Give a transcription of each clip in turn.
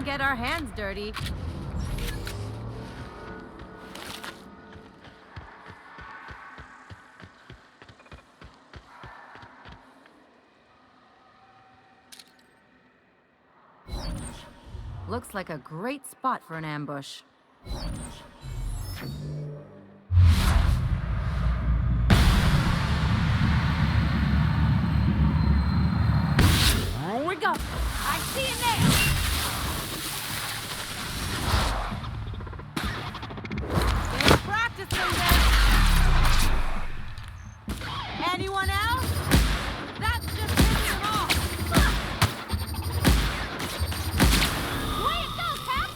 get our hands dirty. Looks like a great spot for an ambush. Here we go! I see it now! Stay practicing then! Anyone else? That's just hitting them off! Way to go, Cap!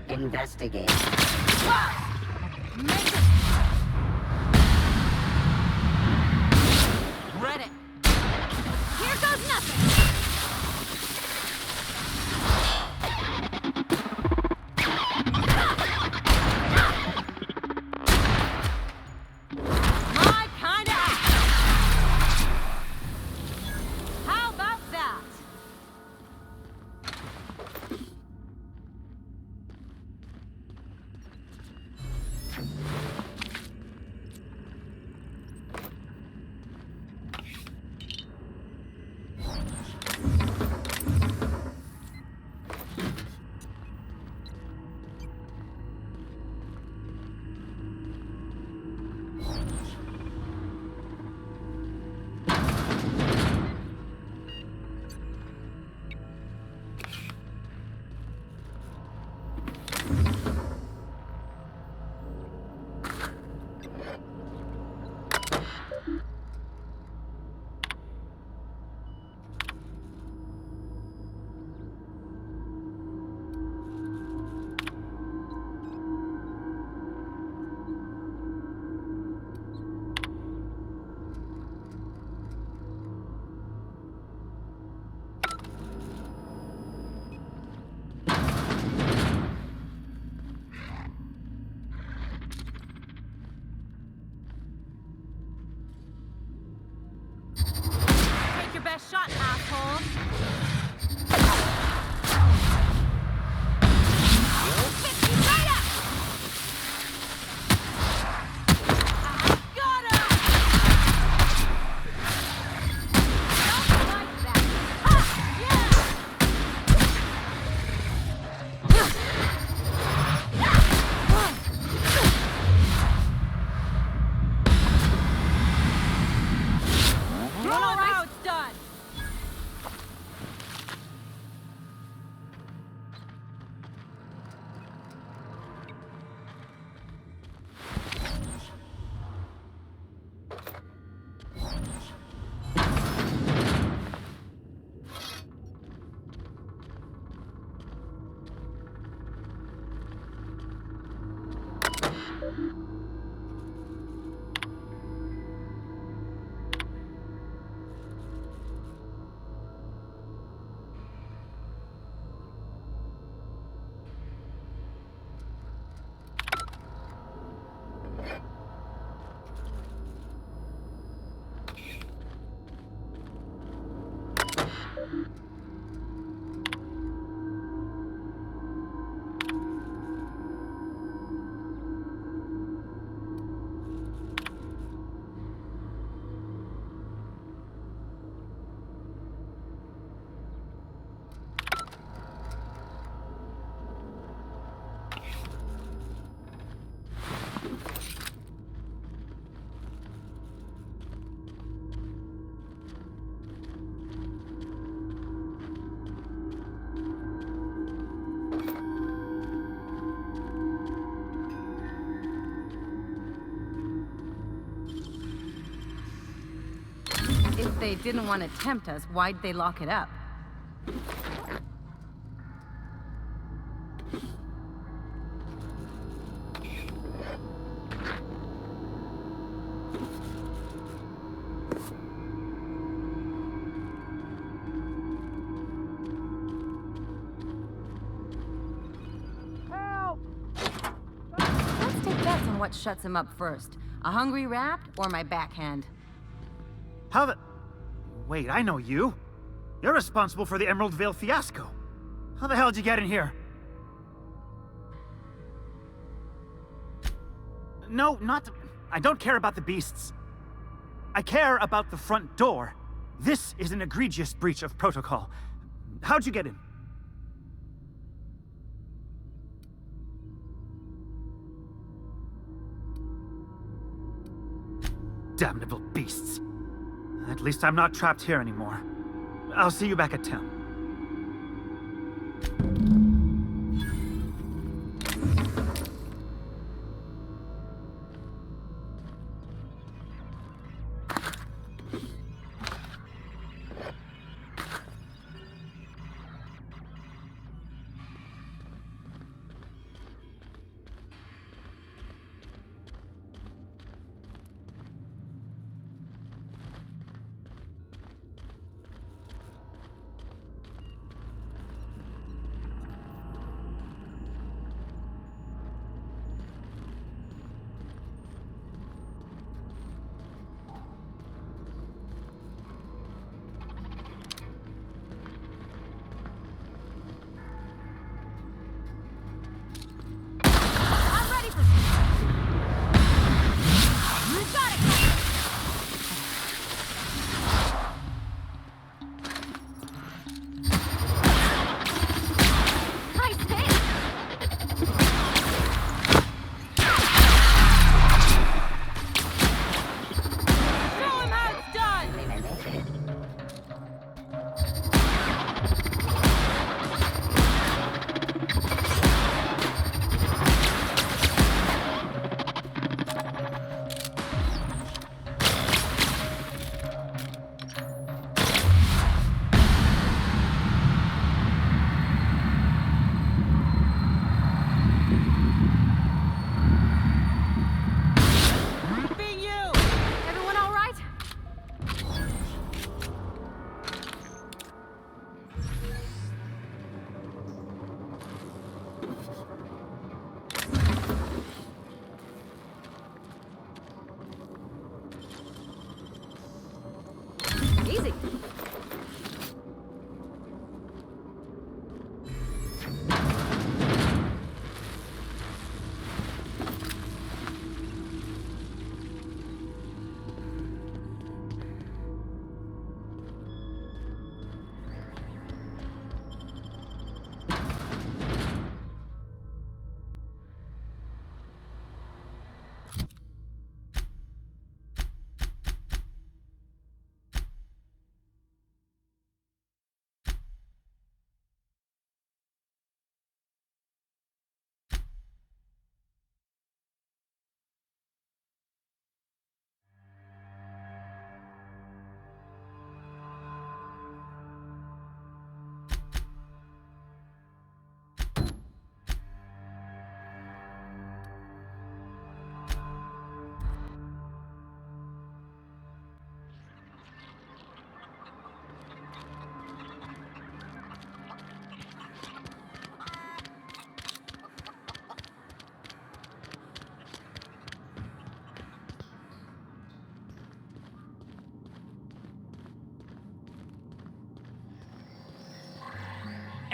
Investigate. Read it. Here goes nothing. My kind of act. How about that? Take your best shot, asshole. If they didn't want to tempt us, why'd they lock it up? Let's take bets on what shuts him up first. A hungry rat or my backhand? How the... Wait, I know you. You're responsible for the Emerald Vale fiasco. How the hell did you get in here? No, not... I don't care about the beasts. I care about the front door. This is an egregious breach of protocol. How'd you get in? Damnable beasts. At least I'm not trapped here anymore. I'll see you back at town.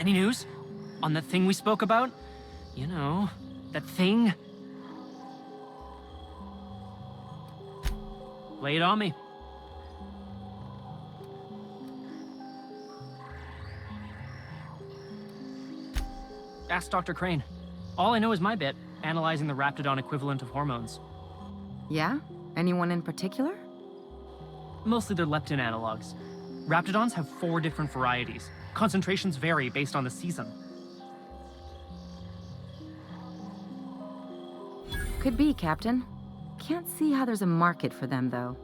Any news? On that thing we spoke about? You know, that thing? Lay it on me. Ask Dr. Crane. All I know is my bit, analyzing the Raptidon equivalent of hormones. Yeah? Anyone in particular? Mostly they're leptin analogs. Raptidons have 4 different varieties. Concentrations vary based on the season. Could be, Captain. Can't see how there's a market for them, though.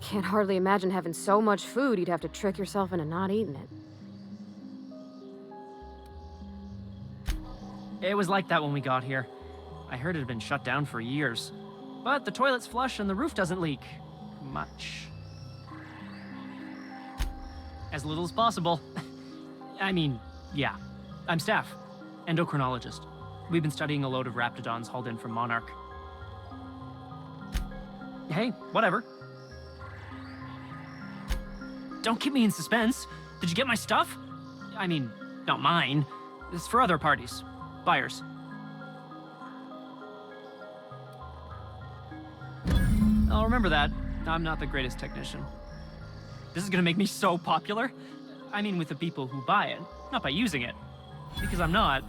Can't hardly imagine having so much food you'd have to trick yourself into not eating it. It was like that when we got here. I heard it had been shut down for years. But the toilet's flush and the roof doesn't leak. Much. As little as possible. I mean, yeah. I'm staff. Endocrinologist. We've been studying a load of Raptidons hauled in from Monarch. Hey, whatever. Don't keep me in suspense. Did you get my stuff? I mean, not mine. It's for other parties. Buyers. I'll remember that. I'm not the greatest technician. This is gonna make me so popular. I mean with the people who buy it, not by using it. Because I'm not.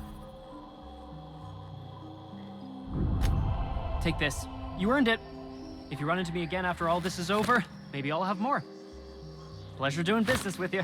Take this. You earned it. If you run into me again after all this is over, maybe I'll have more. Pleasure doing business with you.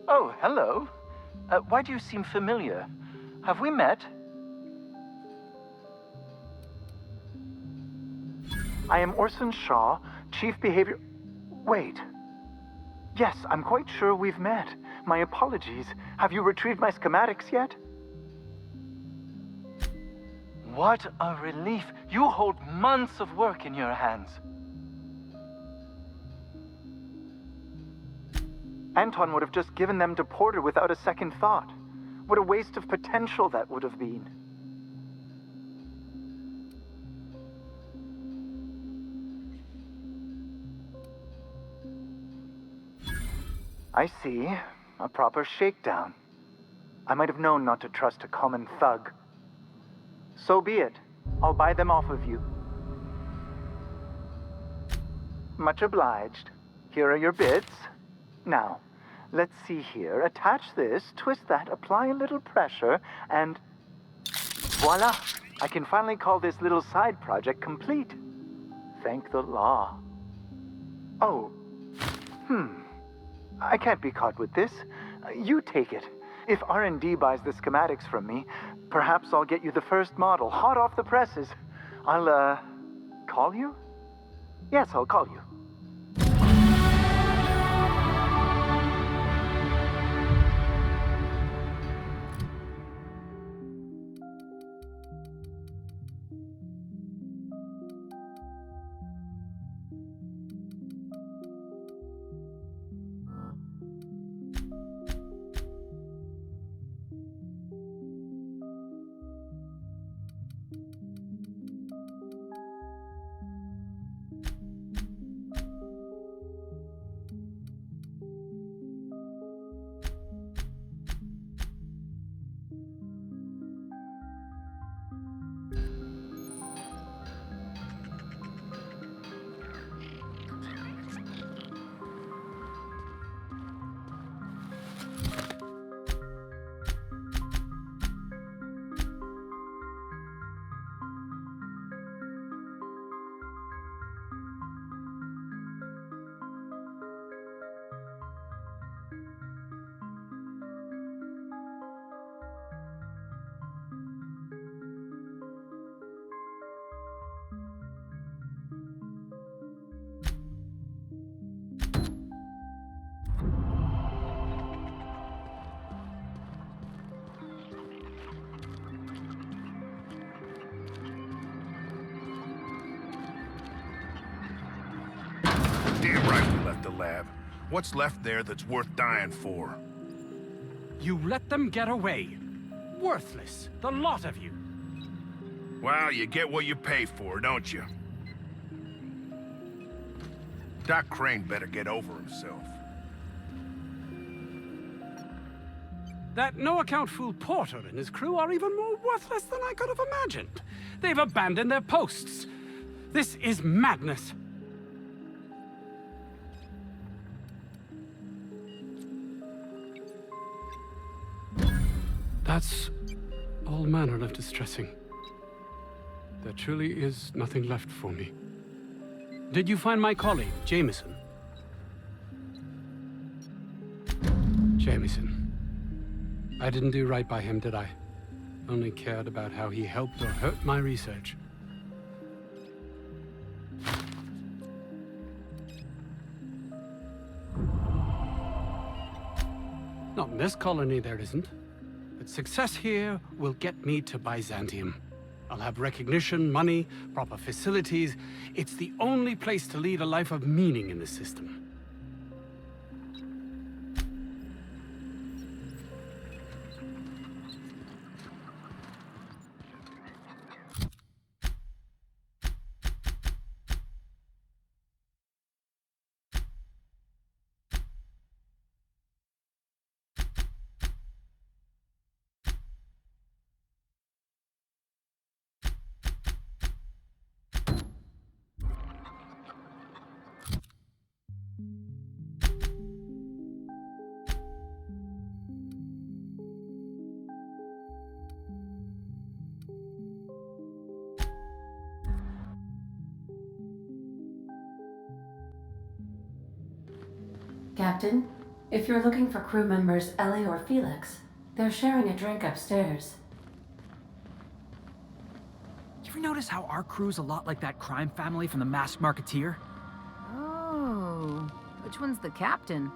Oh, hello. Why do you seem familiar? Have we met? I am Orson Shaw, Chief Behavior... Wait. Yes, I'm quite sure we've met. My apologies. Have you retrieved my schematics yet? What a relief. You hold months of work in your hands. Anton would have just given them to Porter without a second thought. What a waste of potential that would have been. I see. A proper shakedown. I might have known not to trust a common thug. So be it. I'll buy them off of you. Much obliged. Here are your bits. Now, let's see here. Attach this, twist that, apply a little pressure, and voila! I can finally call this little side project complete. Thank the law. Oh, I can't be caught with this. You take it. If R&D buys the schematics from me, perhaps I'll get you the first model, hot off the presses. I'll, call you? Yes, I'll call you. lab. What's left there that's worth dying for? You let them get away. Worthless, the lot of you. Well, you get what you pay for, don't you? Doc Crane better get over himself. That no-account fool Porter and his crew are even more worthless than I could have imagined. They've abandoned their posts. This is madness. That's all manner of distressing. There truly is nothing left for me. Did you find my colleague, Jameson? Jameson. I didn't do right by him, did I? Only cared about how he helped or hurt my research. Not in this colony, there isn't. But success here will get me to Byzantium. I'll have recognition, money, proper facilities. It's the only place to lead a life of meaning in the system. Captain, if you're looking for crew members Ellie or Felix, they're sharing a drink upstairs. You ever notice how our crew's a lot like that crime family from The Masked Marketeer? Oh, which one's the captain?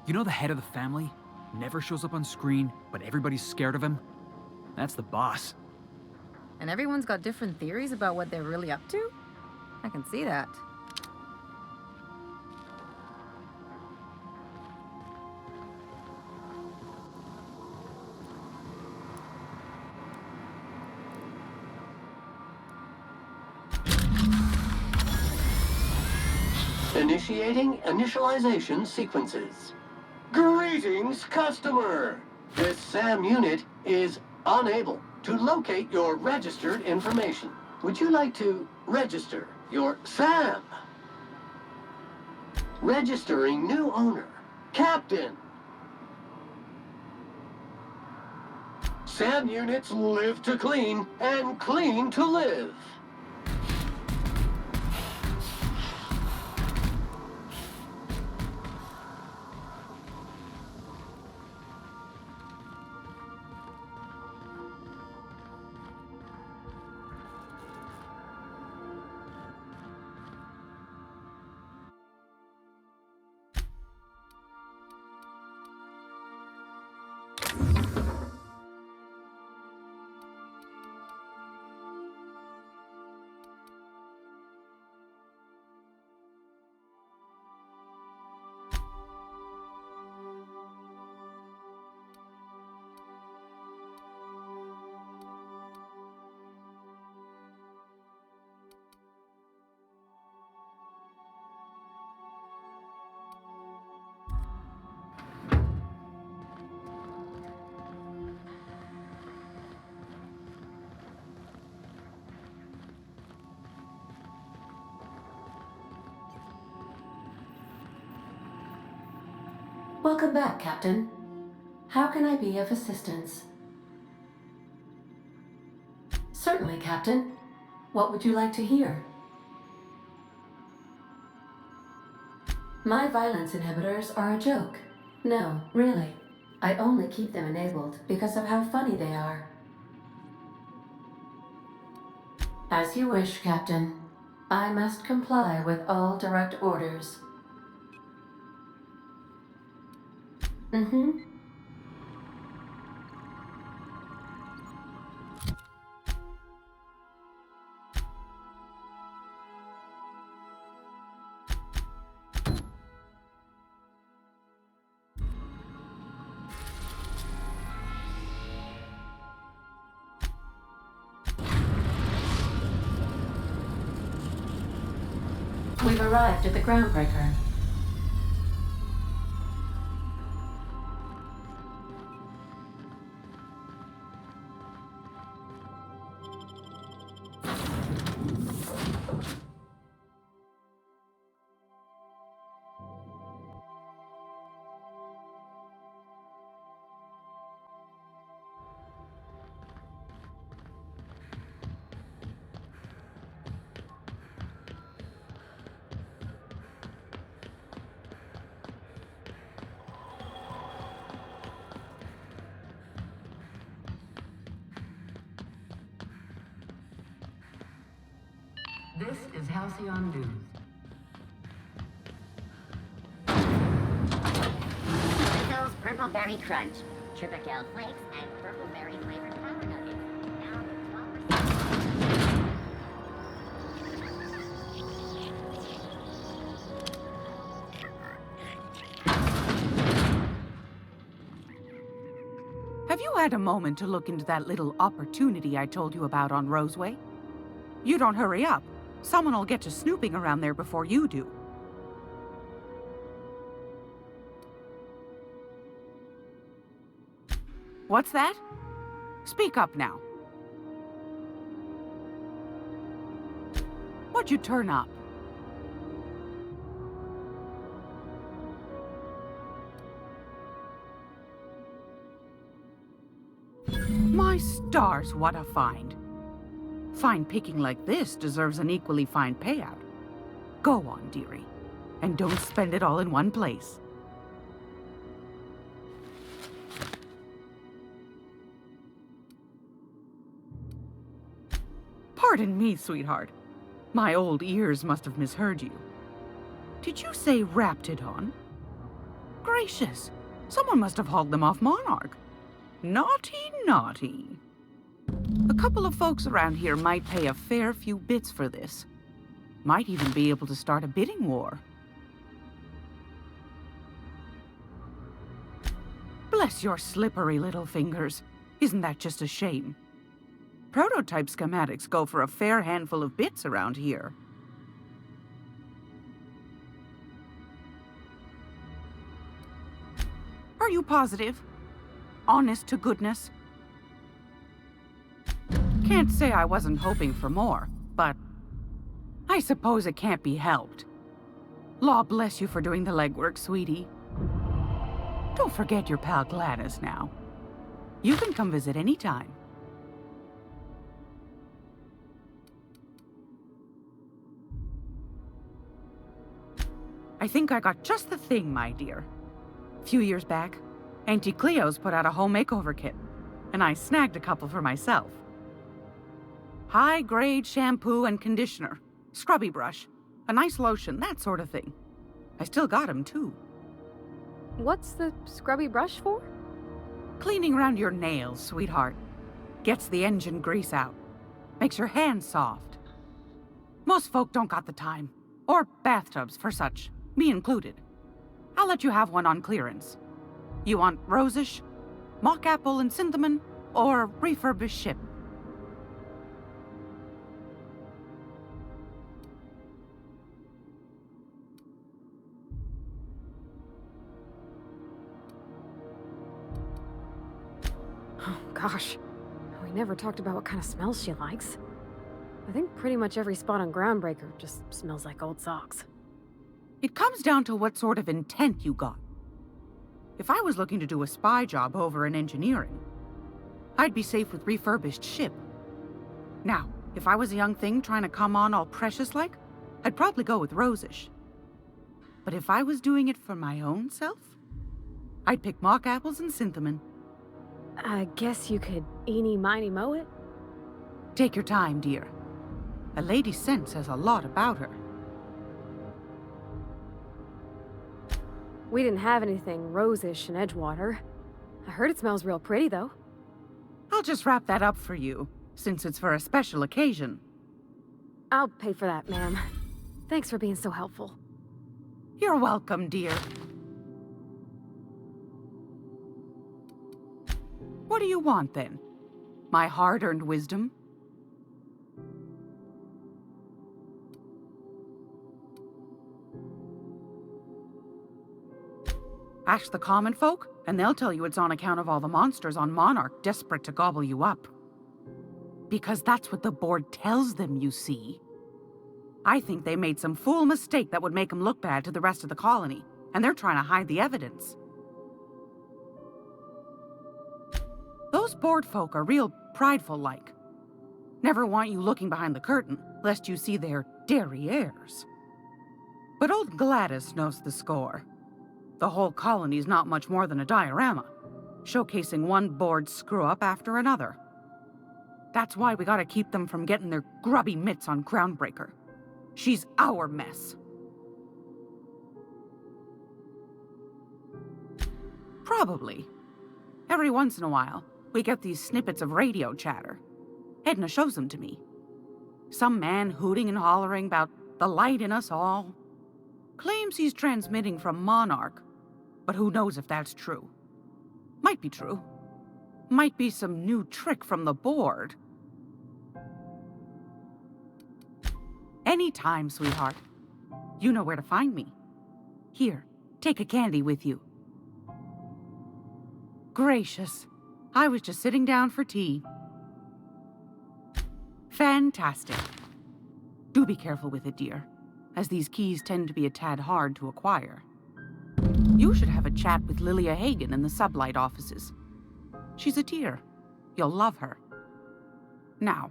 You know the head of the family? Never shows up on screen, but everybody's scared of him? That's the boss. And everyone's got different theories about what they're really up to? I can see that. Initiating initialization sequences. Greetings, customer! This SAM unit is unable to locate your registered information. Would you like to register your SAM? Registering new owner, Captain. SAM units live to clean and clean to live. Welcome back, Captain. How can I be of assistance? Certainly, Captain. What would you like to hear? My violence inhibitors are a joke. No, really. I only keep them enabled because of how funny they are. As you wish, Captain. I must comply with all direct orders. Mm-hmm. arrived at the groundbreaker. This is Halcyon News. Those Purple Berry Crunch, Triple Flakes, and Purple Berry flavored Power Nuggets. Now with 12%. Have you had a moment to look into that little opportunity I told you about on Roseway? You don't hurry up. Someone will get to snooping around there before you do. What's that? Speak up now. What'd you turn up? My stars, what a find. Fine picking like this deserves an equally fine payout. Go on, dearie, and don't spend it all in one place. Pardon me, sweetheart. My old ears must have misheard you. Did you say Raptidon? Gracious, someone must have hauled them off Monarch. Naughty, naughty. A couple of folks around here might pay a fair few bits for this. Might even be able to start a bidding war. Bless your slippery little fingers. Isn't that just a shame? Prototype schematics go for a fair handful of bits around here. Are you positive? Honest to goodness? Can't say I wasn't hoping for more, but I suppose it can't be helped. Law bless you for doing the legwork, sweetie. Don't forget your pal Gladys now. You can come visit any time. I think I got just the thing, my dear. A few years back, Auntie Cleo's put out a home makeover kit, and I snagged a couple for myself. High-grade shampoo and conditioner, scrubby brush, a nice lotion, that sort of thing. I still got 'em, too. What's the scrubby brush for? Cleaning around your nails, sweetheart. Gets the engine grease out. Makes your hands soft. Most folk don't got the time. Or bathtubs for such, me included. I'll let you have one on clearance. You want rosish, mock apple and cinnamon, or refurbished ship? Oh, gosh. We never talked about what kind of smells she likes. I think pretty much every spot on Groundbreaker just smells like old socks. It comes down to what sort of intent you got. If I was looking to do a spy job over in engineering, I'd be safe with refurbished ship. Now, if I was a young thing trying to come on all precious-like, I'd probably go with rosish. But if I was doing it for my own self, I'd pick mock apples and cinnamon. I guess you could eeny-miny mow it? Take your time, dear. A lady's scent says a lot about her. We didn't have anything rosish in Edgewater. I heard it smells real pretty, though. I'll just wrap that up for you, since it's for a special occasion. I'll pay for that, ma'am. Thanks for being so helpful. You're welcome, dear. What do you want, then? My hard-earned wisdom? Ask the common folk, and they'll tell you it's on account of all the monsters on Monarch desperate to gobble you up. Because that's what the board tells them, you see. I think they made some fool mistake that would make them look bad to the rest of the colony, and they're trying to hide the evidence. Those board folk are real prideful-like. Never want you looking behind the curtain, lest you see their derrieres. But old Gladys knows the score. The whole colony's not much more than a diorama, showcasing one board screw-up after another. That's why we gotta keep them from getting their grubby mitts on Groundbreaker. She's our mess. Probably. Every once in a while, we get these snippets of radio chatter. Edna shows them to me. Some man hooting and hollering about the light in us all. Claims he's transmitting from Monarch, but who knows if that's true. Might be true. Might be some new trick from the board. Anytime, sweetheart. You know where to find me. Here, take a candy with you. Gracious. I was just sitting down for tea. Fantastic. Do be careful with it, dear, as these keys tend to be a tad hard to acquire. You should have a chat with Lilia Hagen in the Sublight offices. She's a dear. You'll love her. Now,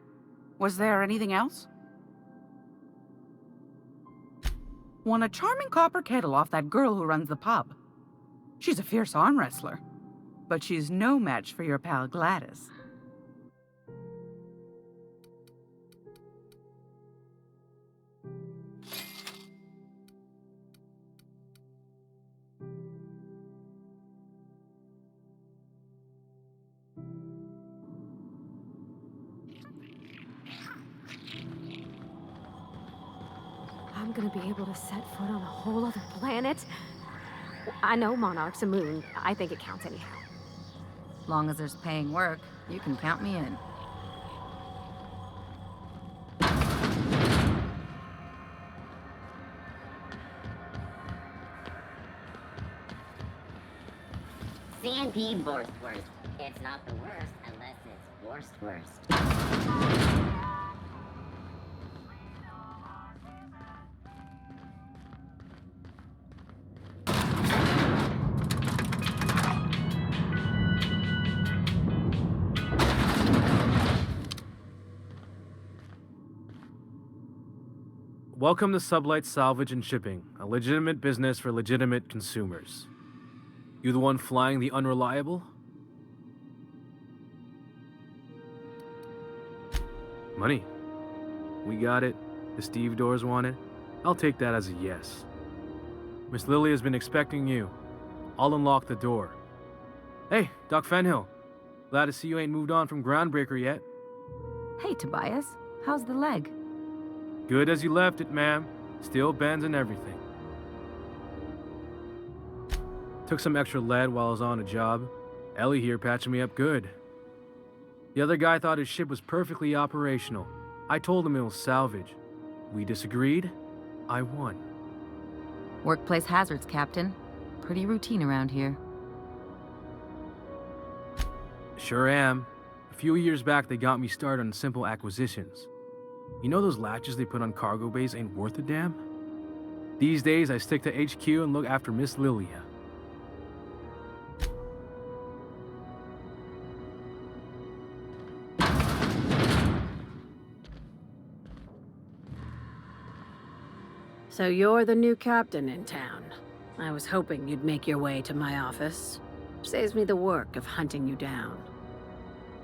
was there anything else? Won a charming copper kettle off that girl who runs the pub. She's a fierce arm wrestler, but she's no match for your pal Gladys. I'm gonna be able to set foot on a whole other planet? I know Monarch's a moon. I think it counts anyhow. Long as there's paying work, you can count me in. C&P Borstwurst. It's not the worst unless it's worst. Welcome to Sublight Salvage and Shipping, a legitimate business for legitimate consumers. You the one flying the unreliable? Money. We got it. The Steve Doors want it. I'll take that as a yes. Miss Lily has been expecting you. I'll unlock the door. Hey, Doc Fenhill. Glad to see you ain't moved on from Groundbreaker yet. Hey, Tobias. How's the leg? Good as you left it, ma'am. Still bends and everything. Took some extra lead while I was on a job. Ellie here patching me up good. The other guy thought his ship was perfectly operational. I told him it was salvage. We disagreed. I won. Workplace hazards, Captain. Pretty routine around here. Sure am. A few years back, they got me started on simple acquisitions. You know those latches they put on cargo bays ain't worth a damn? These days, I stick to HQ and look after Miss Lilia. So you're the new captain in town. I was hoping you'd make your way to my office. Saves me the work of hunting you down.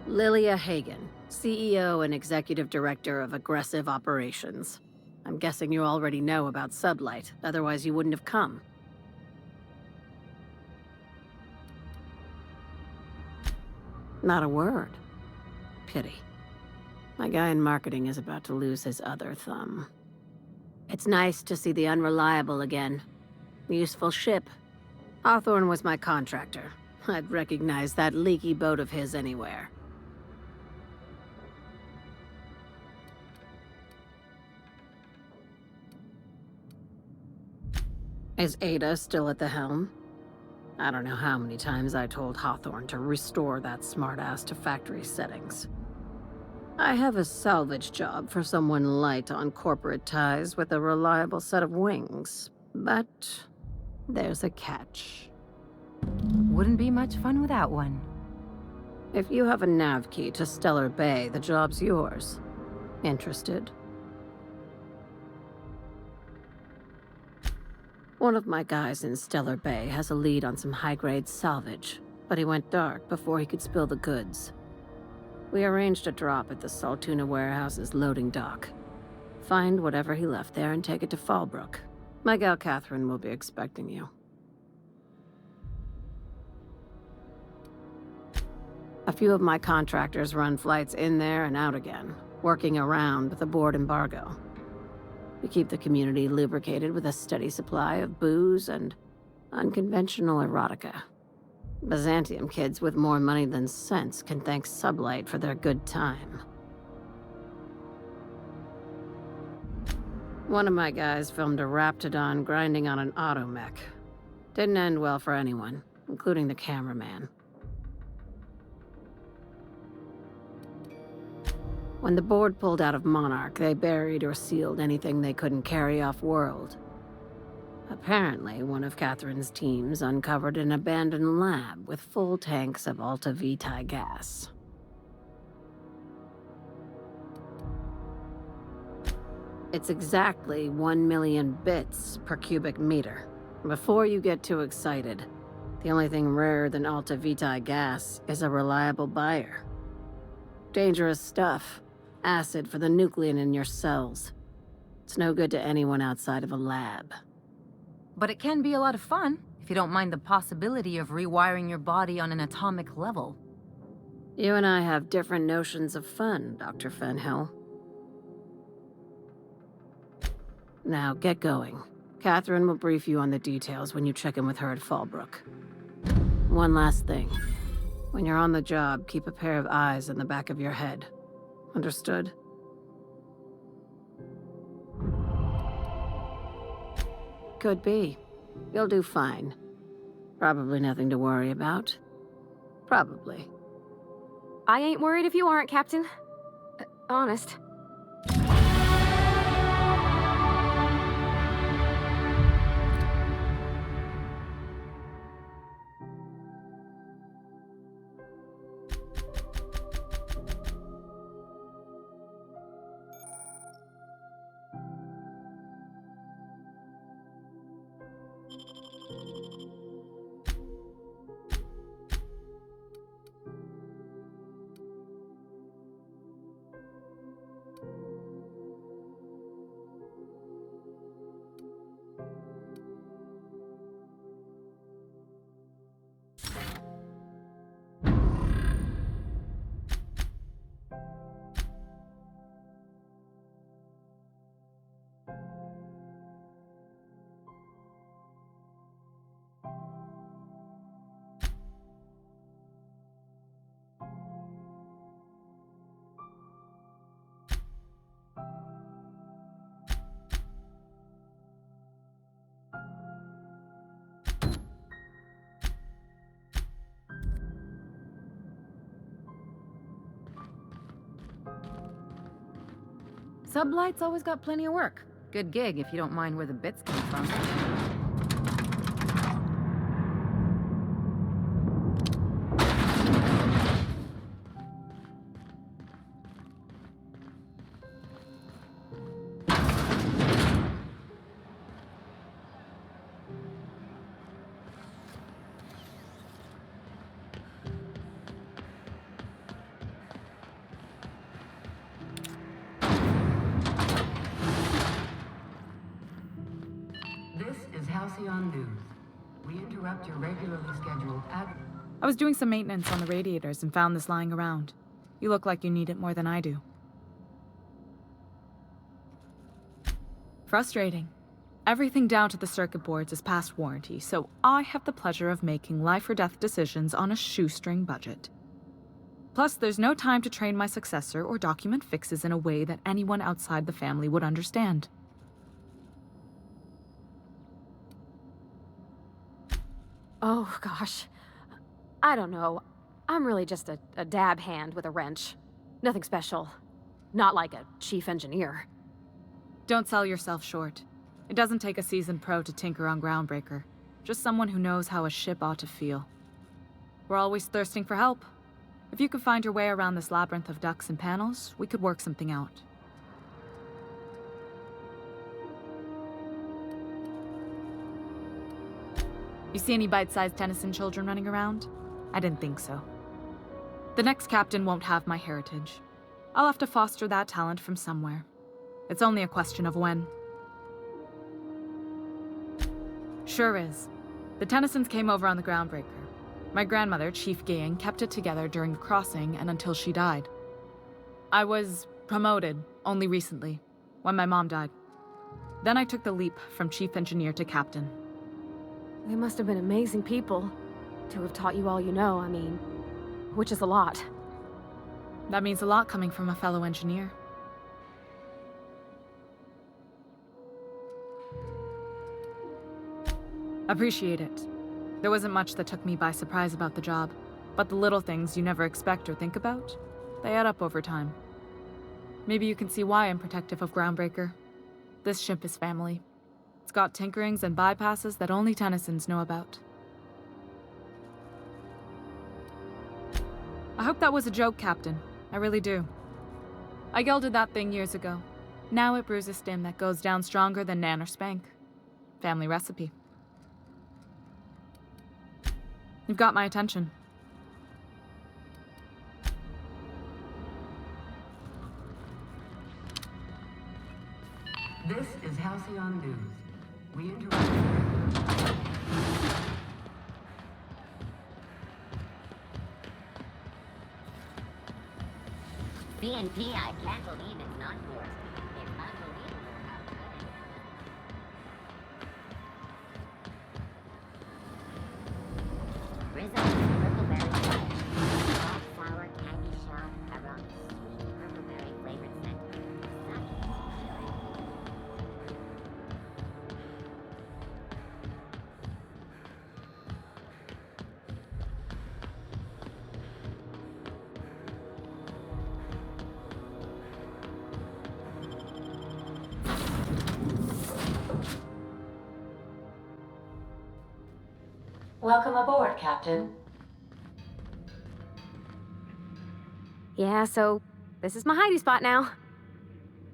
Lilia Hagen, CEO and Executive Director of Aggressive Operations. I'm guessing you already know about Sublight, otherwise you wouldn't have come. Not a word. Pity. My guy in marketing is about to lose his other thumb. It's nice to see the Unreliable again. Useful ship. Hawthorne was my contractor. I'd recognize that leaky boat of his anywhere. Is Ada still at the helm? I don't know how many times I told Hawthorne to restore that smartass to factory settings. I have a salvage job for someone light on corporate ties with a reliable set of wings, but there's a catch. Wouldn't be much fun without one. If you have a nav key to Stellar Bay, the job's yours. Interested? One of my guys in Stellar Bay has a lead on some high-grade salvage, but he went dark before he could spill the goods. We arranged a drop at the Saltuna warehouse's loading dock. Find whatever he left there and take it to Fallbrook. My gal Catherine will be expecting you. A few of my contractors run flights in there and out again, working around the board embargo. We keep the community lubricated with a steady supply of booze and unconventional erotica. Byzantium kids with more money than sense can thank Sublight for their good time. One of my guys filmed a Raptidon grinding on an automech. Didn't end well for anyone, including the cameraman. When the board pulled out of Monarch, they buried or sealed anything they couldn't carry off-world. Apparently, one of Catherine's teams uncovered an abandoned lab with full tanks of Alta Vitae gas. It's exactly 1 million bits per cubic meter. Before you get too excited, the only thing rarer than Alta Vitae gas is a reliable buyer. Dangerous stuff. Acid for the nuclein in your cells. It's no good to anyone outside of a lab. But it can be a lot of fun, if you don't mind the possibility of rewiring your body on an atomic level. You and I have different notions of fun, Dr. Fenhill. Now, get going. Catherine will brief you on the details when you check in with her at Fallbrook. One last thing. When you're on the job, keep a pair of eyes in the back of your head. Understood? Could be. You'll do fine. Probably nothing to worry about. Probably. I ain't worried if you aren't, Captain. Honest. Sublight's always got plenty of work. Good gig if you don't mind where the bits come from. Halcyon News. We interrupt your regularly scheduled I was doing some maintenance on the radiators and found this lying around. You look like you need it more than I do. Frustrating. Everything down to the circuit boards is past warranty, so I have the pleasure of making life or death decisions on a shoestring budget. Plus, there's no time to train my successor or document fixes in a way that anyone outside the family would understand. Oh, gosh. I don't know. I'm really just a dab hand with a wrench. Nothing special. Not like a chief engineer. Don't sell yourself short. It doesn't take a seasoned pro to tinker on Groundbreaker. Just someone who knows how a ship ought to feel. We're always thirsting for help. If you could find your way around this labyrinth of ducts and panels, we could work something out. You see any bite-sized Tennyson children running around? I didn't think so. The next captain won't have my heritage. I'll have to foster that talent from somewhere. It's only a question of when. Sure is. The Tennysons came over on the Groundbreaker. My grandmother, Chief Gaying, kept it together during the crossing and until she died. I was promoted only recently, when my mom died. Then I took the leap from chief engineer to captain. They must have been amazing people to have taught you all you know, I mean, which is a lot. That means a lot coming from a fellow engineer. Appreciate it. There wasn't much that took me by surprise about the job, but the little things you never expect or think about, they add up over time. Maybe you can see why I'm protective of Groundbreaker. This ship is family. It's got tinkerings and bypasses that only Tennysons know about. I hope that was a joke, Captain. I really do. I gelded that thing years ago. Now it brews a stem that goes down stronger than Nan or Spank. Family recipe. You've got my attention. This is Halcyon News. We interrupt. BNP, I can't believe it's not yours. It's unbelievable how good it is. Rizzo, purpleberry fudge. Soft, sour, candy shell, aroma, sweet, purpleberry flavored scent. Welcome aboard, Captain. Yeah, so this is my hidey spot now.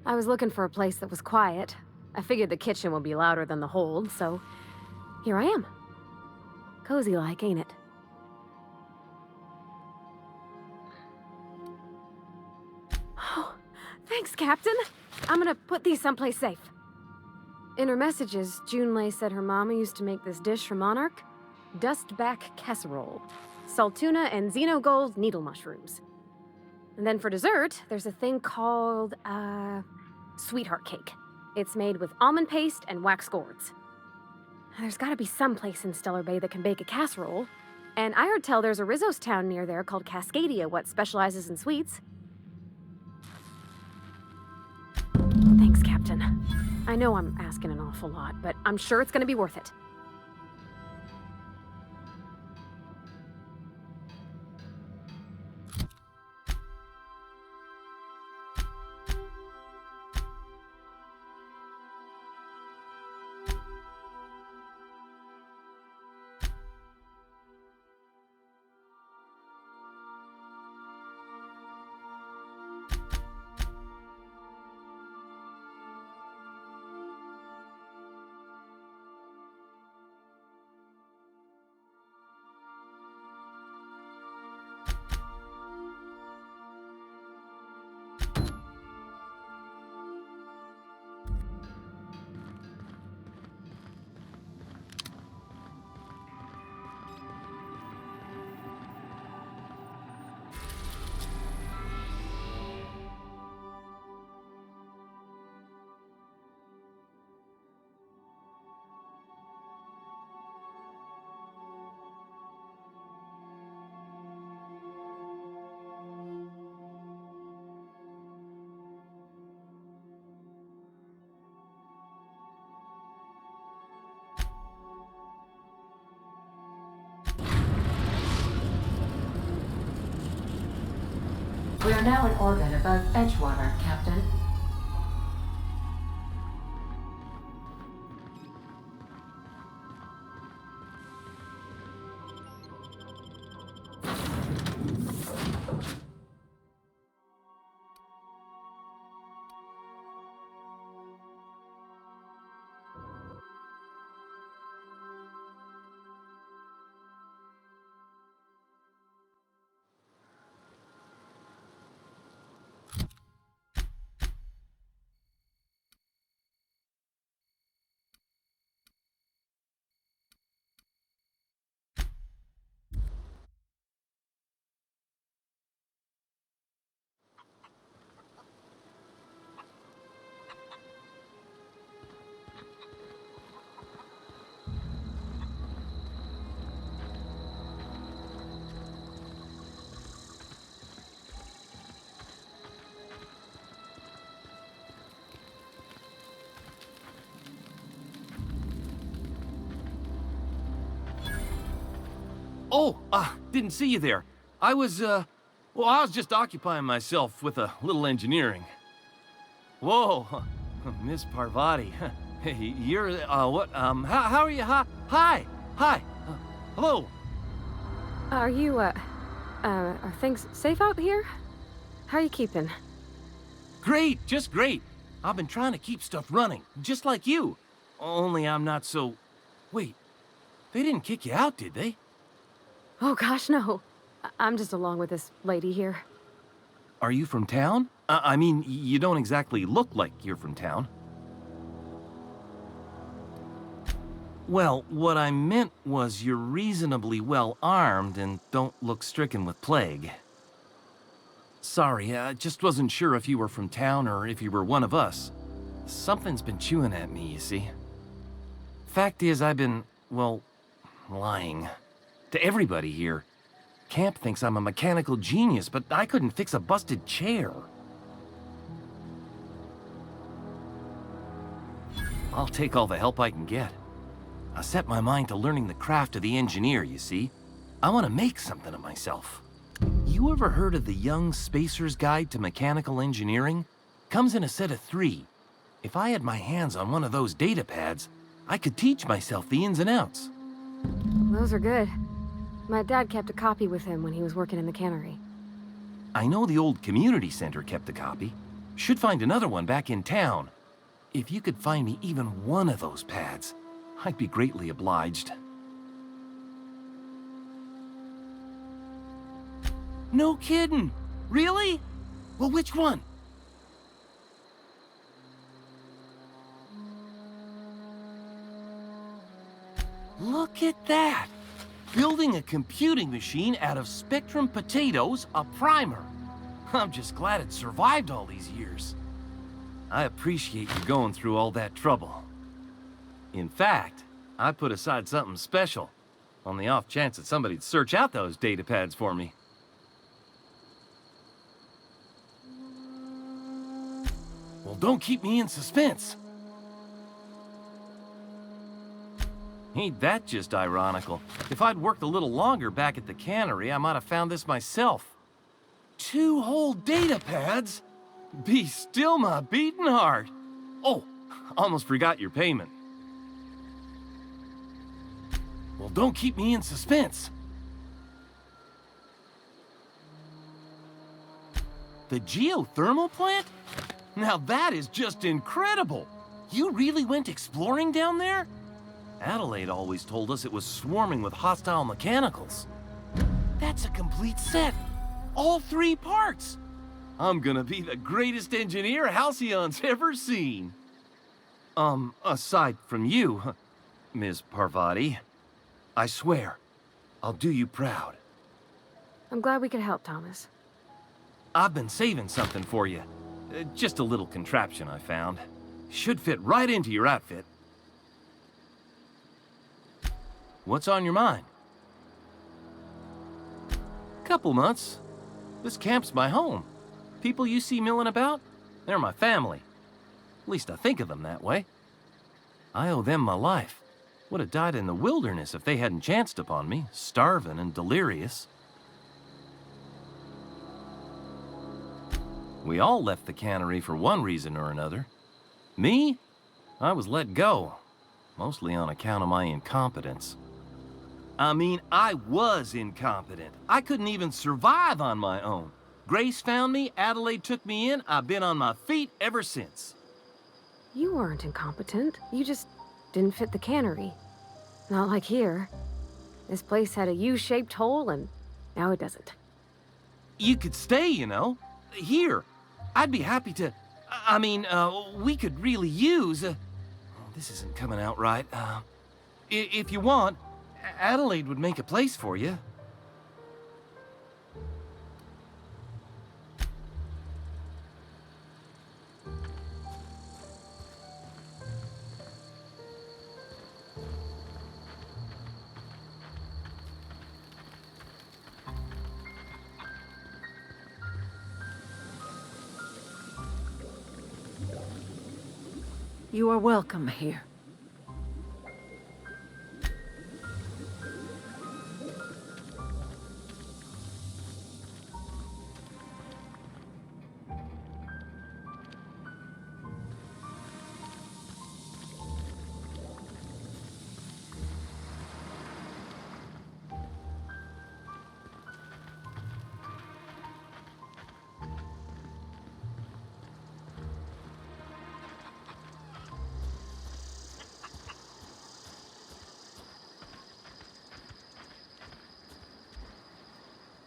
I was looking for a place that was quiet. I figured the kitchen would be louder than the hold, so here I am. Cozy like, ain't it? Oh, thanks, Captain. I'm gonna put these someplace safe. In her messages, Junlei said her mama used to make this dish for Monarch. Dustback casserole. Saltuna and xenogold needle mushrooms. And then for dessert, there's a thing called, sweetheart cake. It's made with almond paste and wax gourds. There's gotta be some place in Stellar Bay that can bake a casserole. And I heard tell there's a Rizzo's town near there called Cascadia what specializes in sweets. Thanks, Captain. I know I'm asking an awful lot, but I'm sure it's gonna be worth it. We are now in orbit above Edgewater, Captain. Oh, didn't see you there. I was just occupying myself with a little engineering. Whoa, Miss Parvati. Hey, you're, how are you? Hi. Hello. Are you, are things safe out here? How are you keeping? Great, just great. I've been trying to keep stuff running, just like you. Only I'm not so... Wait, they didn't kick you out, did they? Oh gosh, no. I'm just along with this lady here. Are you from town? I mean, you don't exactly look like you're from town. Well, what I meant was you're reasonably well armed and don't look stricken with plague. Sorry, I just wasn't sure if you were from town or if you were one of us. Something's been chewing at me, you see. Fact is, I've been, well, lying. To everybody here. Camp thinks I'm a mechanical genius, but I couldn't fix a busted chair. I'll take all the help I can get. I set my mind to learning the craft of the engineer, you see. I want to make something of myself. You ever heard of the Young Spacer's Guide to Mechanical Engineering? Comes in a set of 3. If I had my hands on one of those data pads, I could teach myself the ins and outs. Those are good. My dad kept a copy with him when he was working in the cannery. I know the old community center kept a copy. Should find another one back in town. If you could find me even one of those pads, I'd be greatly obliged. No kidding! Really? Well, which one? Look at that! Building a computing machine out of Spectrum potatoes, a primer. I'm just glad it survived all these years. I appreciate you going through all that trouble. In fact, I put aside something special, on the off chance that somebody'd search out those data pads for me. Well, don't keep me in suspense. Ain't that just ironical? If I'd worked a little longer back at the cannery, I might have found this myself. 2 whole data pads? Be still my beating heart. Oh, almost forgot your payment. Well, don't keep me in suspense. The geothermal plant? Now that is just incredible. You really went exploring down there? Adelaide always told us it was swarming with hostile mechanicals. That's a complete set. All 3 parts. I'm gonna be the greatest engineer Halcyon's ever seen. Aside from you, Ms. Parvati, I swear, I'll do you proud. I'm glad we could help, Thomas. I've been saving something for you. Just a little contraption I found. Should fit right into your outfit. What's on your mind? Couple months. This camp's my home. People you see milling about, they're my family. At least I think of them that way. I owe them my life. Would have died in the wilderness if they hadn't chanced upon me, starving and delirious. We all left the cannery for one reason or another. Me? I was let go, mostly on account of my incompetence. I mean, I was incompetent. I couldn't even survive on my own. Grace found me, Adelaide took me in, I've been on my feet ever since. You weren't incompetent. You just didn't fit the cannery. Not like here. This place had a U-shaped hole, and now it doesn't. You could stay, you know. Here. I'd be happy to... I mean, we could really use... oh, this isn't coming out right. If you want, Adelaide would make a place for you. You are welcome here.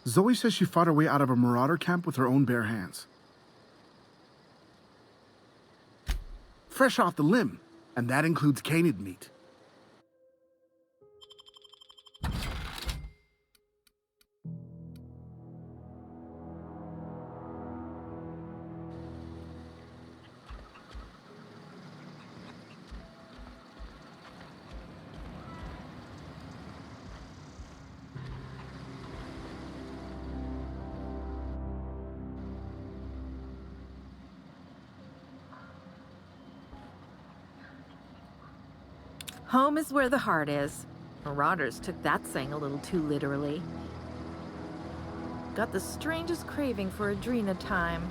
Zoe says she fought her way out of a marauder camp with her own bare hands. Fresh off the limb, and that includes canid meat. Home is where the heart is. Marauders took that saying a little too literally. Got the strangest craving for Adrena time.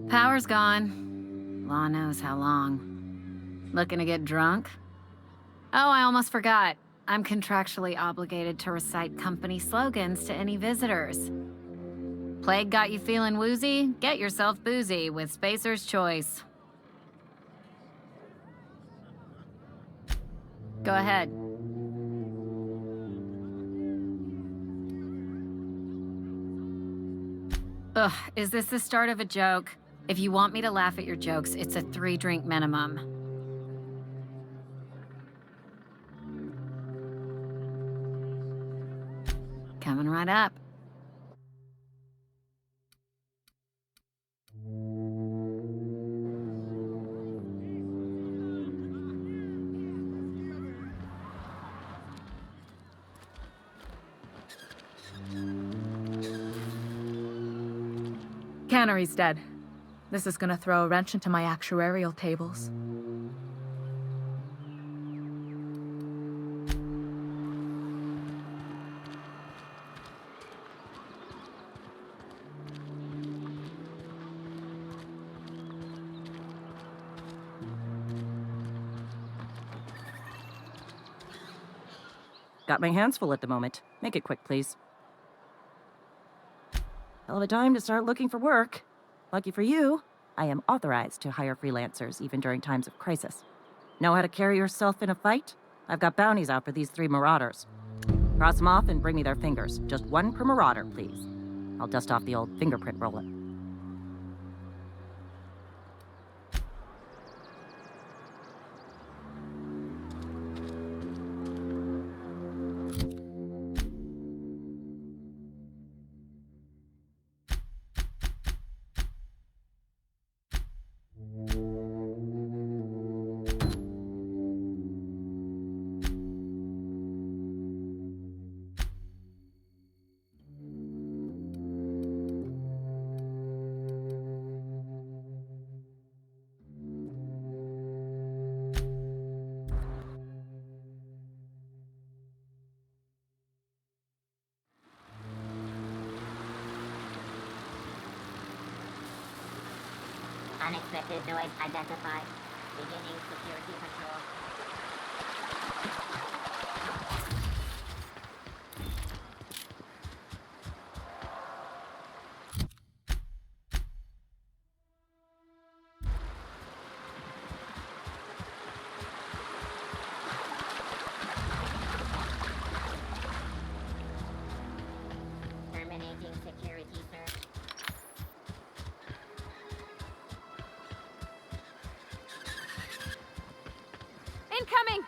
Power's gone. Law knows how long. Looking to get drunk? Oh, I almost forgot. I'm contractually obligated to recite company slogans to any visitors. Plague got you feeling woozy? Get yourself boozy with Spacer's Choice. Go ahead. Ugh, is this the start of a joke? If you want me to laugh at your jokes, it's a 3-drink minimum. Coming right up. Cannery's dead. This is gonna throw a wrench into my actuarial tables. Got my hands full at the moment. Make it quick, please. Hell of a time to start looking for work. Lucky for you, I am authorized to hire freelancers even during times of crisis. Know how to carry yourself in a fight? I've got bounties out for these 3 marauders. Cross them off and bring me their fingers. Just 1 per marauder, please. I'll dust off the old fingerprint roller. Unexpected noise identified. Beginning security patrol. Terminating security search. Incoming!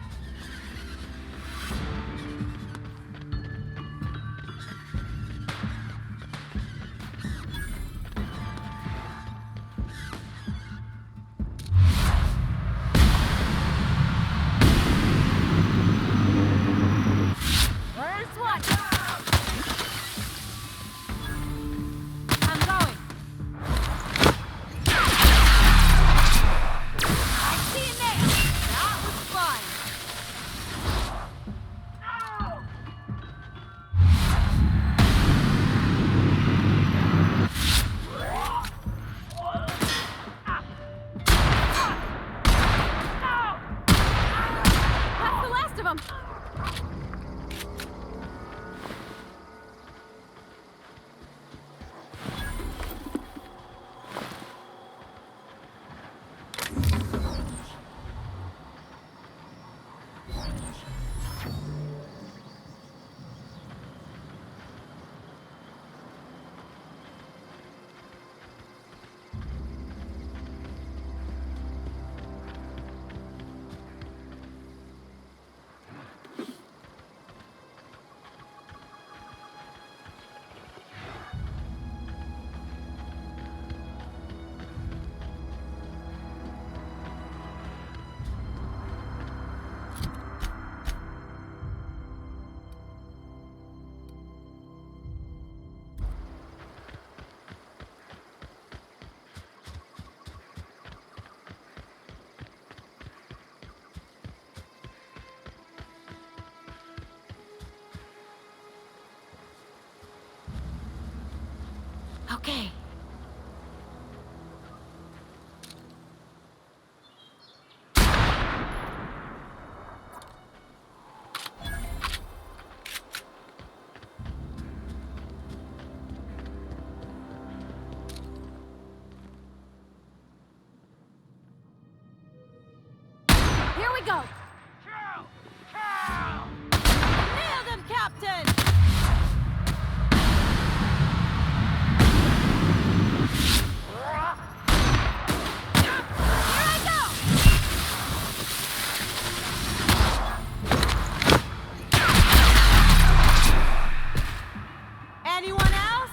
First one! I'm going! I see you there! That was fun! That's the last of them! Okay. Here we go! Nailed him, Captain! Anyone else?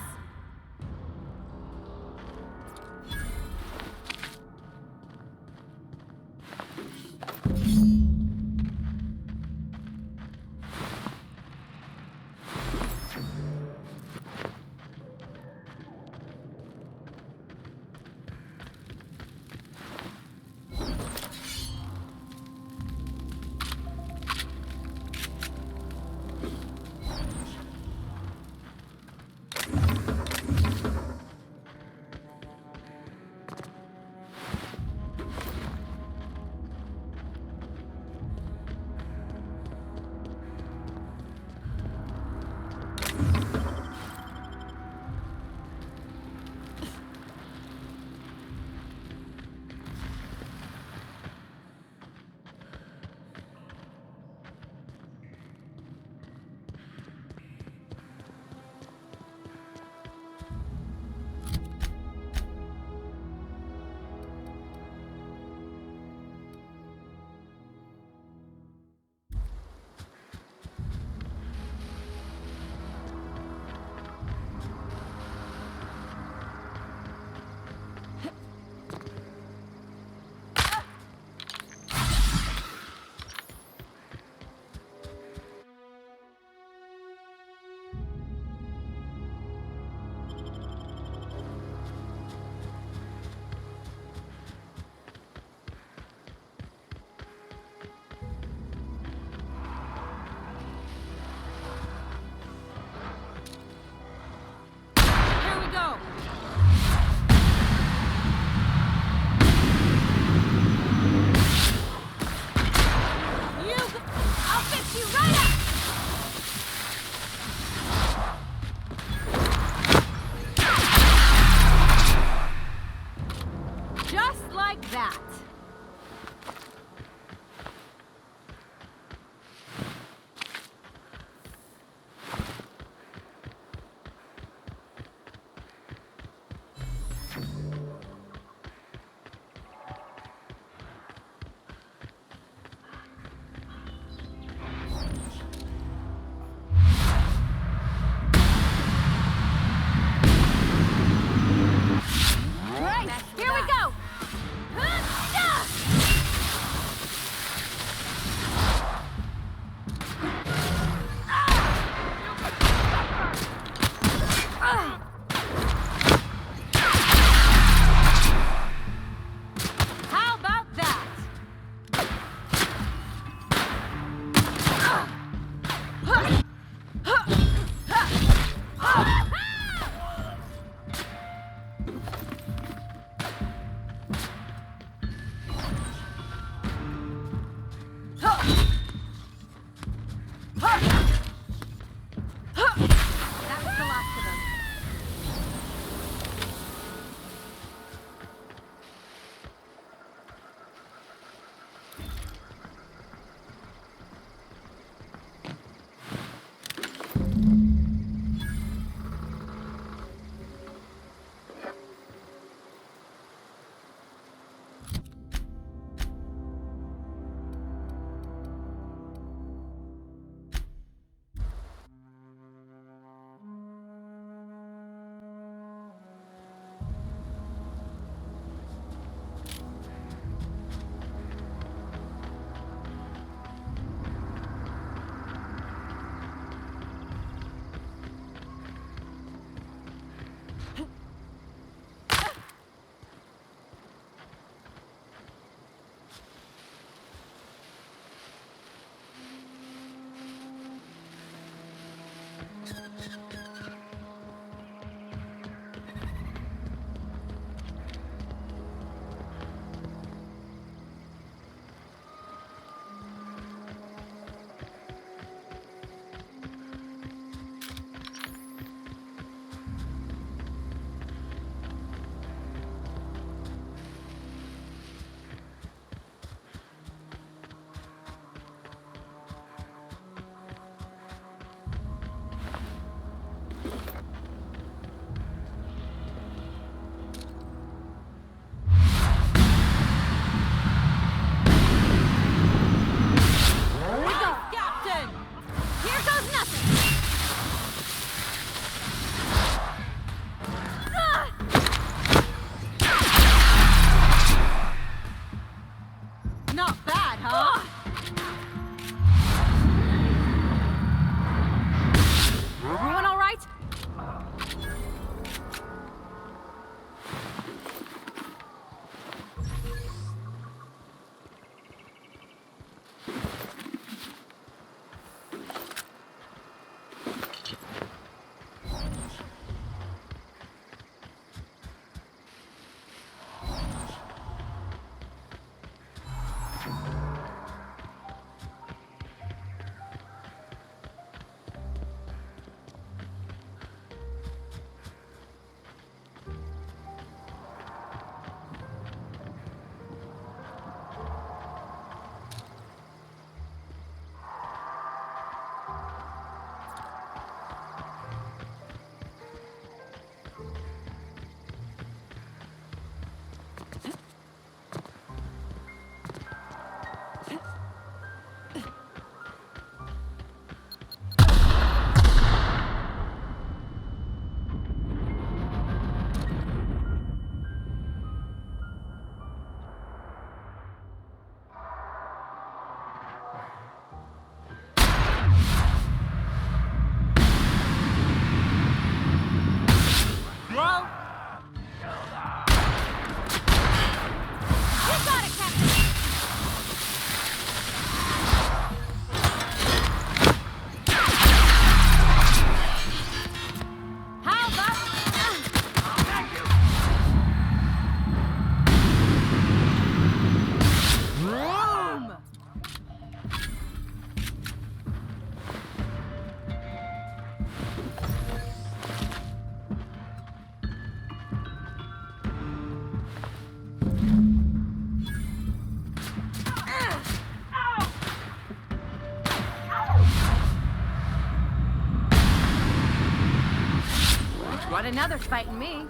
Want another fighting me?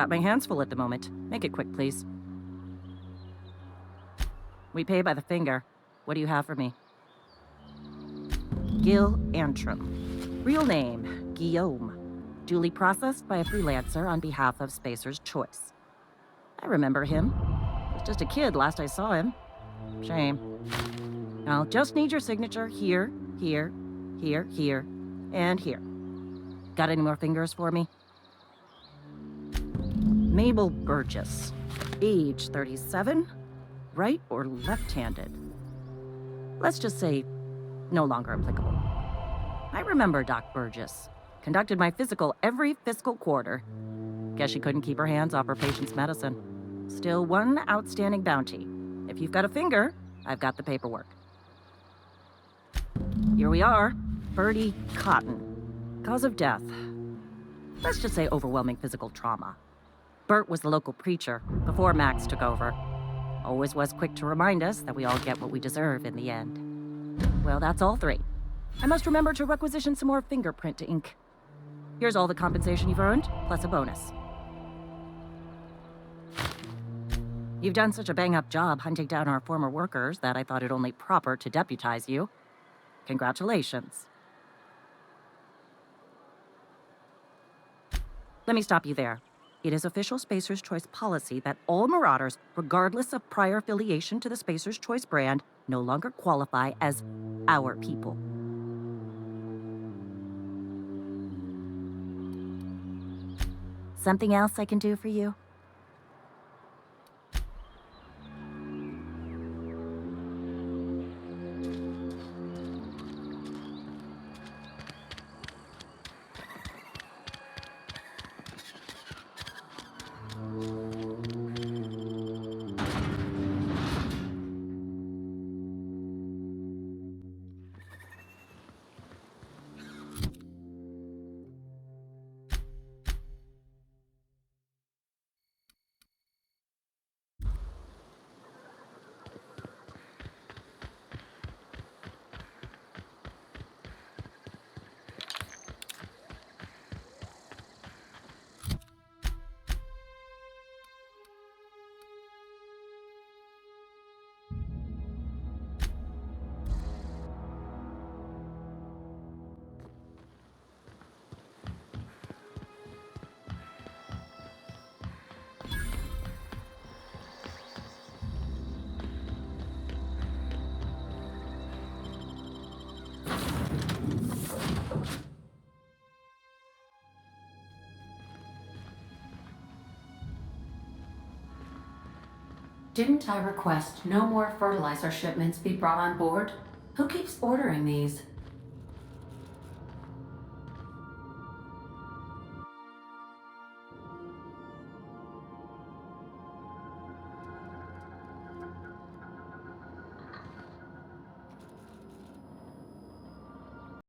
Got my hands full at the moment. Make it quick, please. We pay by the finger. What do you have for me? Gil Antrim. Real name, Guillaume. Duly processed by a freelancer on behalf of Spacer's Choice. I remember him. He was just a kid last I saw him. Shame. I'll just need your signature here, here, here, here, and here. Got any more fingers for me? Mabel Burgess. Age 37. Right or left-handed? Let's just say no longer applicable. I remember Doc Burgess. Conducted my physical every fiscal quarter. Guess she couldn't keep her hands off her patient's medicine. Still one outstanding bounty. If you've got a finger, I've got the paperwork. Here we are. Bertie Cotton. Cause of death. Let's just say overwhelming physical trauma. Bert was the local preacher before Max took over. Always was quick to remind us that we all get what we deserve in the end. Well, that's all three. I must remember to requisition some more fingerprint ink. Here's all the compensation you've earned, plus a bonus. You've done such a bang-up job hunting down our former workers that I thought it only proper to deputize you. Congratulations. Let me stop you there. It is official Spacer's Choice policy that all Marauders, regardless of prior affiliation to the Spacer's Choice brand, no longer qualify as our people. Something else I can do for you? Didn't I request no more fertilizer shipments be brought on board? Who keeps ordering these?